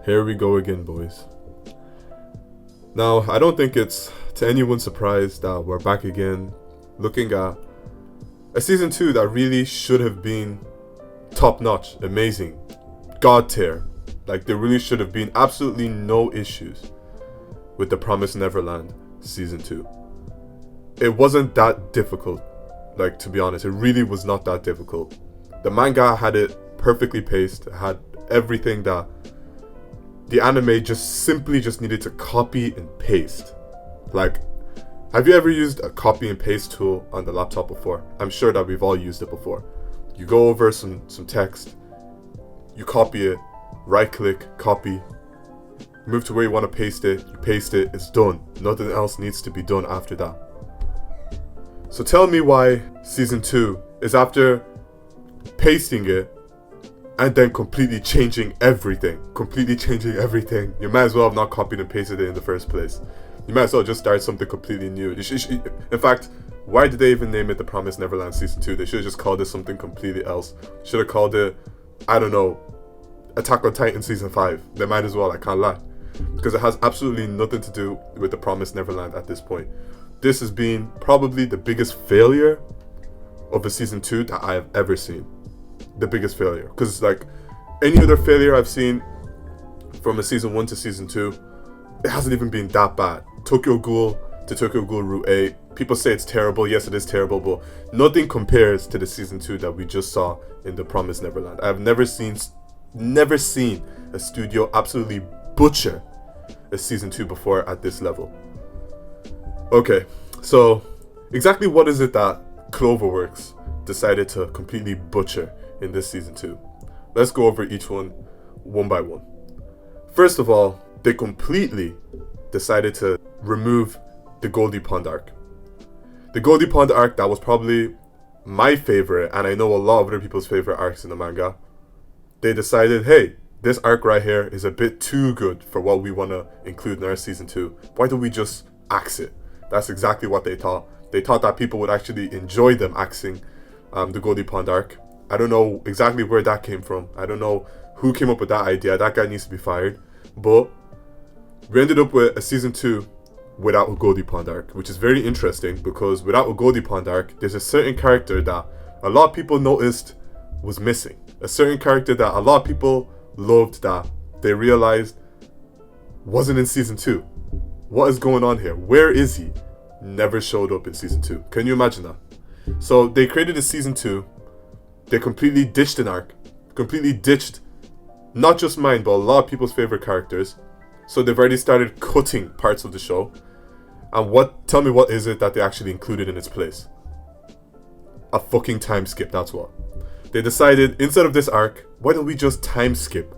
Here we go again, boys. Now, I don't think it's to anyone's surprise that we're back again, looking at a season 2 that really should have been top-notch, amazing, god tier. Like, there really should have been absolutely no issues with The Promised Neverland season 2. It wasn't that difficult, like, to be honest. It really was not that difficult. The manga had it perfectly paced, had everything that the anime just needed to copy and paste. Like, have you ever used a copy and paste tool on the laptop before? I'm sure that we've all used it before. You go over some text, you copy it, right click, copy, move to where you want to paste it, you paste it, it's done. Nothing else needs to be done after that. So tell me why season 2 is after pasting it and then completely changing everything. You might as well have not copied and pasted it in the first place. You might as well just start something completely new. In fact, why did they even name it The Promised Neverland Season 2? They should have just called it something completely else. Should have called it, I don't know, Attack on Titan Season 5. They might as well, I can't lie. Because it has absolutely nothing to do with The Promised Neverland at this point. This has been probably the biggest failure of a Season 2 that I have ever seen. The biggest failure. Because, like, any other failure I've seen from a Season 1 to Season 2, it hasn't even been that bad. Tokyo Ghoul to Tokyo Ghoul Route 8. People say it's terrible. Yes, it is terrible, but nothing compares to the Season 2 that we just saw in The Promised Neverland. I've never seen a studio absolutely butcher a Season 2 before at this level. Okay, so exactly what is it that Cloverworks decided to completely butcher in this Season 2? Let's go over each one by one. First of all, they completely decided to remove the Goldie Pond arc. The Goldie Pond arc, that was probably my favorite, and I know a lot of other people's favorite arcs in the manga. They decided, hey, this arc right here is a bit too good for what we want to include in our Season 2. Why don't we just axe it? That's exactly what they thought. They thought that people would actually enjoy them axing the Goldie Pond arc. I don't know exactly where that came from. I don't know who came up with that idea. That guy needs to be fired. But we ended up with a Season 2 without a Goldie Pond arc, which is very interesting because without a Goldie Pond arc, there's a certain character that a lot of people noticed was missing. A certain character that a lot of people loved that they realized wasn't in Season 2. What is going on here? Where is he? Never showed up in Season 2. Can you imagine that? So they created a Season 2. They completely ditched an arc. Completely ditched not just mine, but a lot of people's favorite characters. So they've already started cutting parts of the show. And tell me what is it that they actually included in its place? A fucking time skip, that's what. They decided, instead of this arc, why don't we just time skip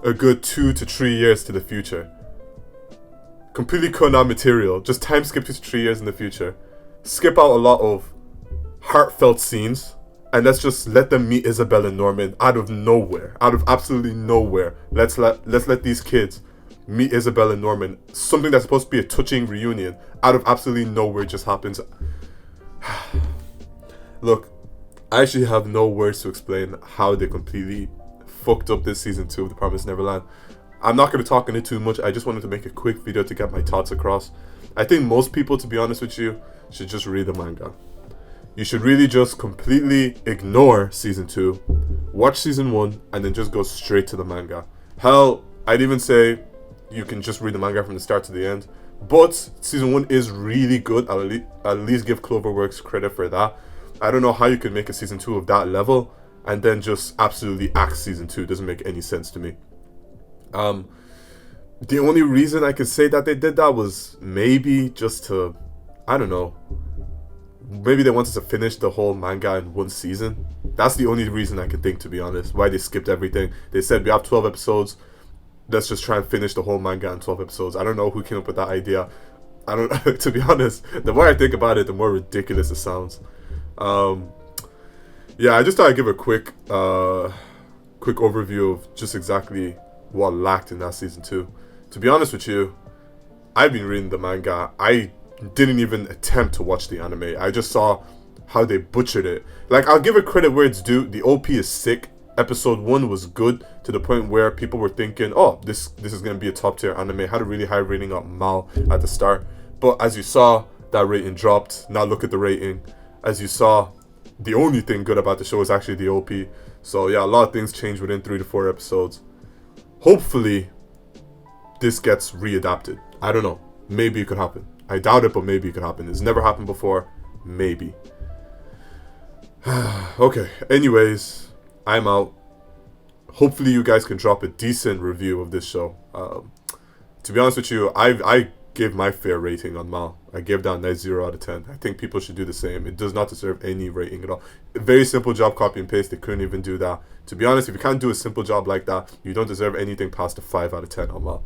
a good 2 to 3 years to the future? Completely cut out material. Just time skip 2 to 3 years in the future. Skip out a lot of heartfelt scenes. And let's just let them meet Isabel and Norman out of nowhere. Out of absolutely nowhere. Let's let these kids meet Isabel and Norman. Something that's supposed to be a touching reunion out of absolutely nowhere just happens. Look, I actually have no words to explain how they completely fucked up this Season 2 of The Promised Neverland. I'm not going to talk on it too much. I just wanted to make a quick video to get my thoughts across. I think most people, to be honest with you, should just read the manga. You should really just completely ignore Season 2, watch Season 1, and then just go straight to the manga. Hell, I'd even say you can just read the manga from the start to the end. But Season 1 is really good. I'll at least give Cloverworks credit for that. I don't know how you could make a Season 2 of that level and then just absolutely axe Season 2. It doesn't make any sense to me. The only reason I could say that they did that was maybe just to, I don't know, maybe they wanted to finish the whole manga in one season. That's the only reason I can think, to be honest, why they skipped everything. They said we have 12 episodes, let's just try and finish the whole manga in 12 episodes. I don't know who came up with that idea. I don't to be honest, the more I think about it, the more ridiculous it sounds. Yeah, I just thought I'd give a quick overview of just exactly what lacked in that Season 2. To be honest with you, I've been reading the manga. I didn't even attempt to watch the anime. I just saw how they butchered it. Like, I'll give it credit where it's due. The OP is sick. episode 1 was good to the point where people were thinking, oh, this is going to be a top tier anime. It had a really high rating on Mal at the start, but as you saw, that rating dropped. Now look at the rating. As you saw, the only thing good about the show is actually the OP. So yeah, a lot of things changed within 3 to 4 episodes. Hopefully this gets readapted. I don't know, maybe it could happen. I doubt it, but maybe it could happen. It's never happened before. Maybe. Okay, anyways, I'm out. Hopefully you guys can drop a decent review of this show. To be honest with you, I gave my fair rating on Mal. I gave that a nice 0 out of 10. I think people should do the same. It does not deserve any rating at all. A very simple job, copy and paste. They couldn't even do that. To be honest, if you can't do a simple job like that, you don't deserve anything past a 5 out of 10 on Mal.